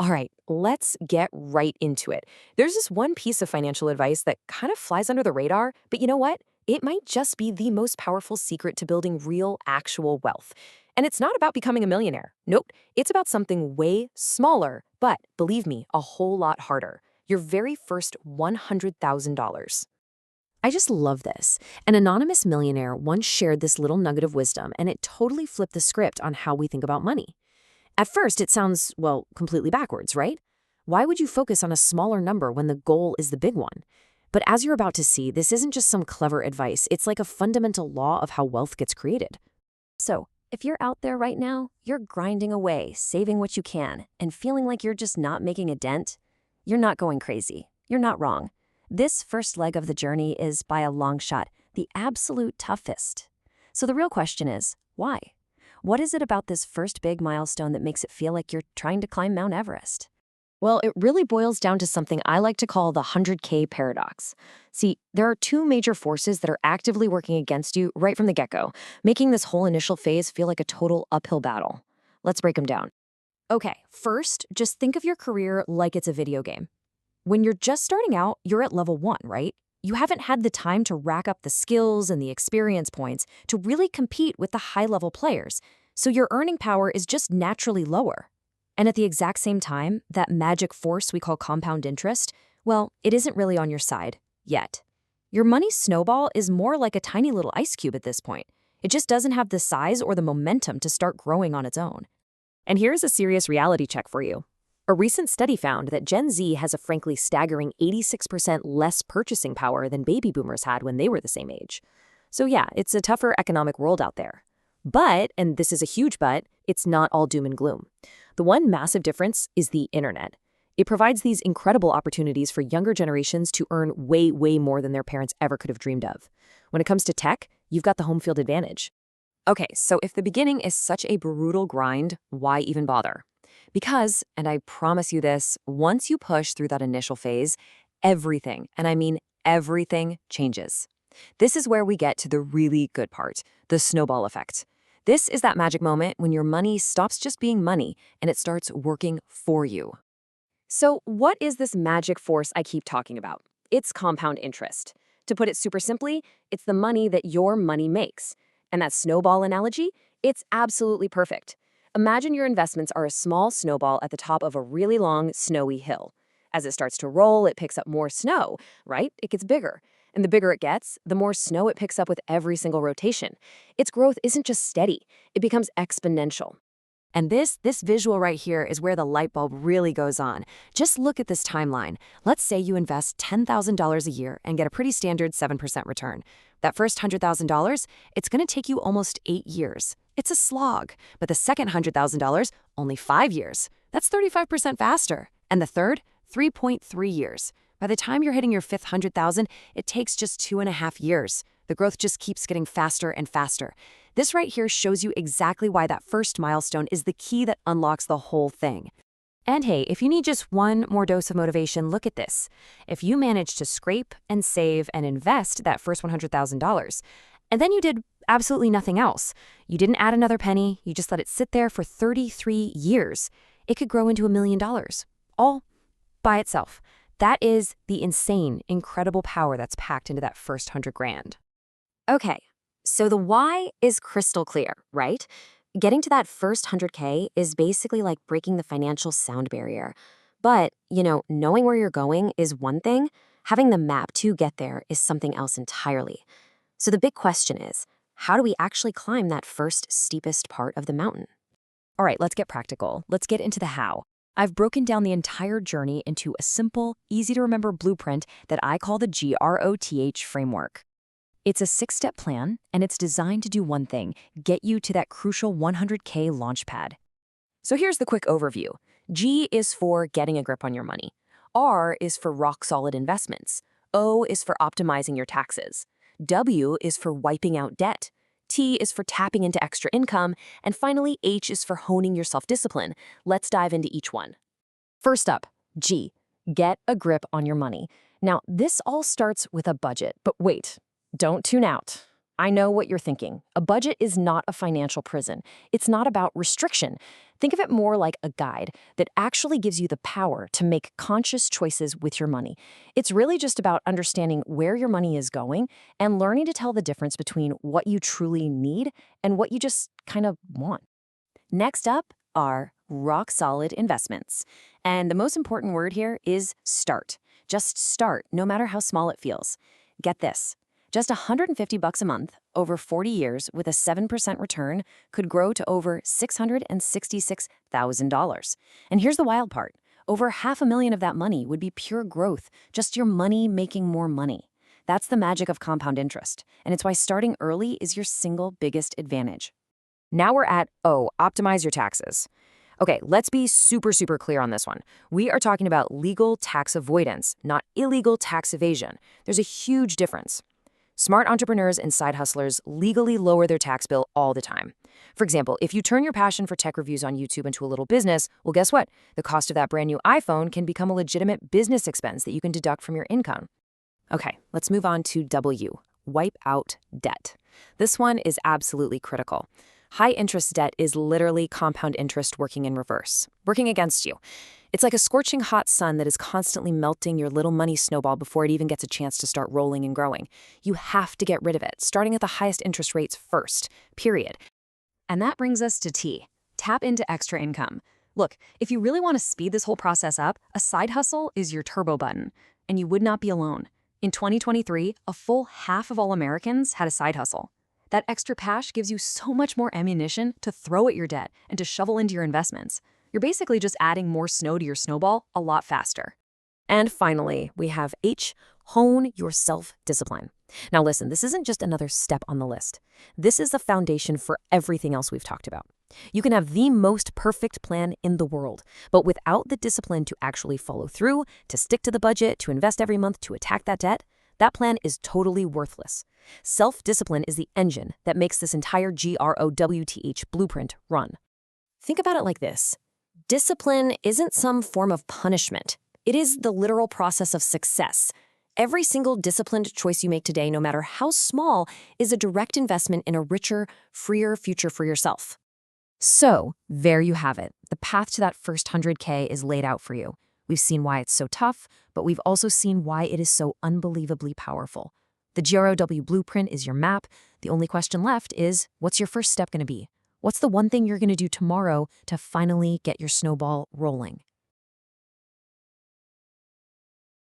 All right, let's get right into it. There's this one piece of financial advice that kind of flies under the radar, but you know what? It might just be the most powerful secret to building real, actual wealth. And it's not about becoming a millionaire. Nope, it's about something way smaller, but believe me, a whole lot harder. Your very first $100,000. I just love this. An anonymous millionaire once shared this little nugget of wisdom, and it totally flipped the script on how we think about money. At first, it sounds, well, completely backwards, right? Why would you focus on a smaller number when the goal is the big one? But as you're about to see, this isn't just some clever advice. It's like a fundamental law of how wealth gets created. So, if you're out there right now, you're grinding away, saving what you can, and feeling like you're just not making a dent, you're not going crazy. You're not wrong. This first leg of the journey is, by a long shot, the absolute toughest. So the real question is, why? What is it about this first big milestone that makes it feel like you're trying to climb Mount Everest? Well, it really boils down to something I like to call the 100K paradox. See, there are two major forces that are actively working against you right from the get-go, making this whole initial phase feel like a total uphill battle. Let's break them down. Okay, first, just think of your career like it's a video game. When you're just starting out, you're at level 1, right? You haven't had the time to rack up the skills and the experience points to really compete with the high-level players, so your earning power is just naturally lower. And at the exact same time, that magic force we call compound interest, well, it isn't really on your side, yet. Your money snowball is more like a tiny little ice cube at this point. It just doesn't have the size or the momentum to start growing on its own. And here's a serious reality check for you. A recent study found that Gen Z has a frankly staggering 86% less purchasing power than baby boomers had when they were the same age. So yeah, it's a tougher economic world out there. But, and this is a huge but, it's not all doom and gloom. The one massive difference is the internet. It provides these incredible opportunities for younger generations to earn way, way more than their parents ever could have dreamed of. When it comes to tech, you've got the home field advantage. Okay, so if the beginning is such a brutal grind, why even bother? Because, and I promise you this, once you push through that initial phase, everything, and I mean everything, changes. This is where we get to the really good part, the snowball effect. This is that magic moment when your money stops just being money and it starts working for you. So what is this magic force I keep talking about? It's compound interest. To put it super simply, it's the money that your money makes. And that snowball analogy, it's absolutely perfect. Imagine your investments are a small snowball at the top of a really long, snowy hill. As it starts to roll, it picks up more snow, right? It gets bigger. And the bigger it gets, the more snow it picks up with every single rotation. Its growth isn't just steady, it becomes exponential. And this visual right here is where the light bulb really goes on. Just look at this timeline. Let's say you invest $10,000 a year and get a pretty standard 7% return. That first $100,000, it's going to take you almost 8 years. It's a slog. But the second $100,000, only 5 years. That's 35% faster. And the third, 3.3 years. By the time you're hitting your fifth 100,000, it takes just 2.5 years. The growth just keeps getting faster and faster. This right here shows you exactly why that first milestone is the key that unlocks the whole thing. And hey, if you need just one more dose of motivation, look at this. If you manage to scrape and save and invest that first $100,000, and then you did absolutely nothing else, you didn't add another penny, you just let it sit there for 33 years, it could grow into $1 million, all by itself. That is the insane, incredible power that's packed into that first 100 grand. Okay, so the why is crystal clear, right? Getting to that first 100K is basically like breaking the financial sound barrier. But, knowing where you're going is one thing. Having the map to get there is something else entirely. So the big question is, how do we actually climb that first steepest part of the mountain? All right, let's get practical. Let's get into the how. I've broken down the entire journey into a simple, easy-to-remember blueprint that I call the GROTH framework. It's a 6-step plan, and it's designed to do one thing, get you to that crucial 100K launchpad. So here's the quick overview. G is for getting a grip on your money. R is for rock-solid investments. O is for optimizing your taxes. W is for wiping out debt. T is for tapping into extra income. And finally, H is for honing your self-discipline. Let's dive into each one. First up, G, get a grip on your money. Now, this all starts with a budget, but wait, don't tune out. I know what you're thinking. A budget is not a financial prison. It's not about restriction. Think of it more like a guide that actually gives you the power to make conscious choices with your money. It's really just about understanding where your money is going and learning to tell the difference between what you truly need and what you just kind of want. Next up are rock solid investments. And the most important word here is start. Just start, no matter how small it feels. Get this. Just $150 a month over 40 years with a 7% return could grow to over $666,000. And here's the wild part. Over $500,000 of that money would be pure growth, just your money making more money. That's the magic of compound interest, and it's why starting early is your single biggest advantage. Now we're at, optimize your taxes. Okay, let's be super, super clear on this one. We are talking about legal tax avoidance, not illegal tax evasion. There's a huge difference. Smart entrepreneurs and side hustlers legally lower their tax bill all the time. For example, if you turn your passion for tech reviews on YouTube into a little business, well, guess what? The cost of that brand new iPhone can become a legitimate business expense that you can deduct from your income. Okay, let's move on to W, wipe out debt. This one is absolutely critical. High interest debt is literally compound interest working in reverse, working against you. It's like a scorching hot sun that is constantly melting your little money snowball before it even gets a chance to start rolling and growing. You have to get rid of it, starting at the highest interest rates first, period. And that brings us to T, tap into extra income. Look, if you really want to speed this whole process up, a side hustle is your turbo button, and you would not be alone. In 2023, a full half of all Americans had a side hustle. That extra cash gives you so much more ammunition to throw at your debt and to shovel into your investments. You're basically just adding more snow to your snowball a lot faster. And finally, we have H, hone your self-discipline. Now listen, this isn't just another step on the list. This is the foundation for everything else we've talked about. You can have the most perfect plan in the world, but without the discipline to actually follow through, to stick to the budget, to invest every month, to attack that debt, that plan is totally worthless. Self-discipline is the engine that makes this entire GROWTH blueprint run. Think about it like this. Discipline isn't some form of punishment. It is the literal process of success. Every single disciplined choice you make today, no matter how small, is a direct investment in a richer, freer future for yourself. So, there you have it. The path to that first 100K is laid out for you. We've seen why it's so tough, but we've also seen why it is so unbelievably powerful. The GROW blueprint is your map. The only question left is, what's your first step going to be? What's the one thing you're going to do tomorrow to finally get your snowball rolling?